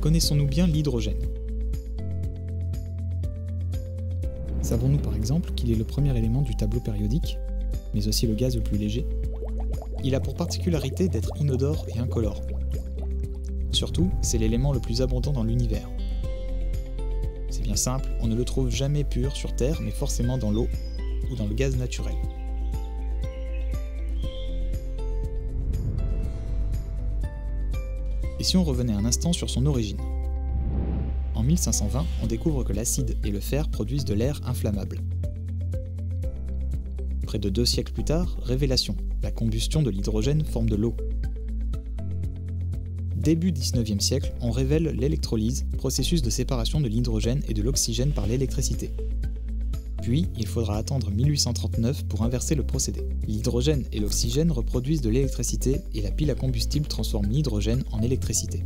Connaissons-nous bien l'hydrogène? Savons-nous par exemple qu'il est le premier élément du tableau périodique, mais aussi le gaz le plus léger? Il a pour particularité d'être inodore et incolore. Surtout, c'est l'élément le plus abondant dans l'univers. C'est bien simple, on ne le trouve jamais pur sur Terre, mais forcément dans l'eau ou dans le gaz naturel. Et si on revenait un instant sur son origine? En 1520, on découvre que l'acide et le fer produisent de l'air inflammable. Près de 2 siècles plus tard, révélation, la combustion de l'hydrogène forme de l'eau. Début 19e siècle, on révèle l'électrolyse, processus de séparation de l'hydrogène et de l'oxygène par l'électricité. Puis, il faudra attendre 1839 pour inverser le procédé. L'hydrogène et l'oxygène reproduisent de l'électricité et la pile à combustible transforme l'hydrogène en électricité.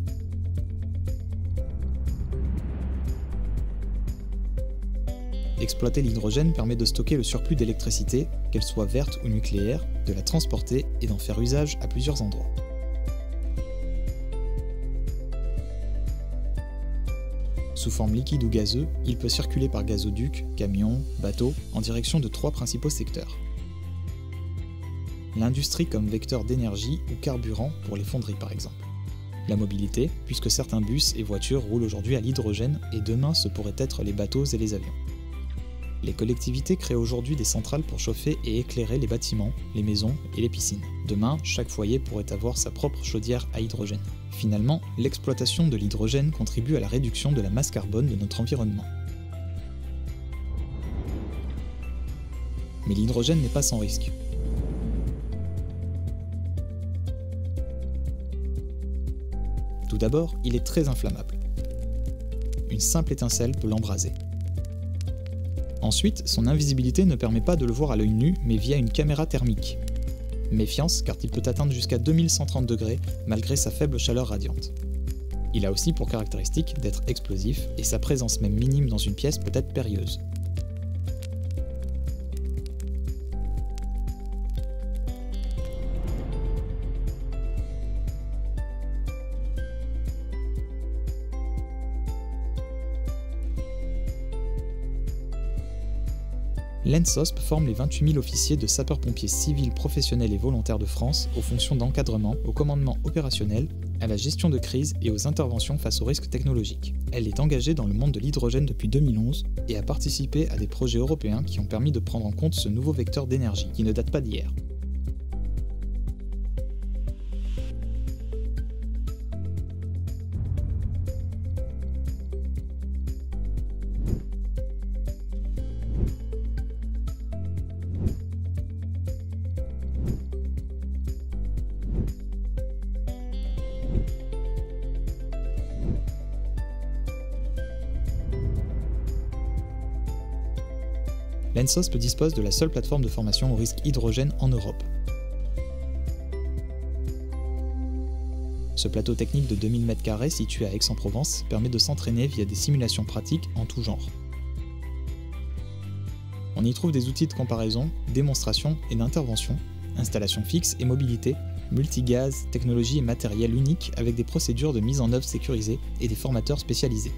Exploiter l'hydrogène permet de stocker le surplus d'électricité, qu'elle soit verte ou nucléaire, de la transporter et d'en faire usage à plusieurs endroits. Sous forme liquide ou gazeux, il peut circuler par gazoduc, camions, bateaux, en direction de 3 principaux secteurs. L'industrie comme vecteur d'énergie ou carburant pour les fonderies par exemple. La mobilité, puisque certains bus et voitures roulent aujourd'hui à l'hydrogène et demain ce pourraient être les bateaux et les avions. Les collectivités créent aujourd'hui des centrales pour chauffer et éclairer les bâtiments, les maisons et les piscines. Demain, chaque foyer pourrait avoir sa propre chaudière à hydrogène. Finalement, l'exploitation de l'hydrogène contribue à la réduction de la masse carbone de notre environnement. Mais l'hydrogène n'est pas sans risque. Tout d'abord, il est très inflammable. Une simple étincelle peut l'embraser. Ensuite, son invisibilité ne permet pas de le voir à l'œil nu, mais via une caméra thermique. Méfiance, car il peut atteindre jusqu'à 2130 degrés malgré sa faible chaleur radiante. Il a aussi pour caractéristique d'être explosif, et sa présence même minime dans une pièce peut être périlleuse. L'ENSOSP forme les 28 000 officiers de sapeurs-pompiers civils professionnels et volontaires de France aux fonctions d'encadrement, au commandement opérationnel, à la gestion de crise et aux interventions face aux risques technologiques. Elle est engagée dans le monde de l'hydrogène depuis 2011 et a participé à des projets européens qui ont permis de prendre en compte ce nouveau vecteur d'énergie, qui ne date pas d'hier. L'ENSOSP dispose de la seule plateforme de formation au risque hydrogène en Europe. Ce plateau technique de 2000 m² situé à Aix-en-Provence permet de s'entraîner via des simulations pratiques en tout genre. On y trouve des outils de comparaison, démonstration et d'intervention, installations fixes et mobilité, multigaz, technologie et matériel unique avec des procédures de mise en œuvre sécurisées et des formateurs spécialisés.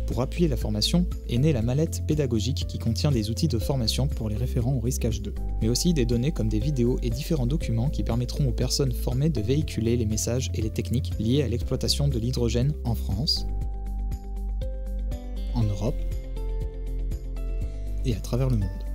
Pour appuyer la formation est née la mallette pédagogique qui contient des outils de formation pour les référents au risque H2, mais aussi des données comme des vidéos et différents documents qui permettront aux personnes formées de véhiculer les messages et les techniques liées à l'exploitation de l'hydrogène en France, en Europe et à travers le monde.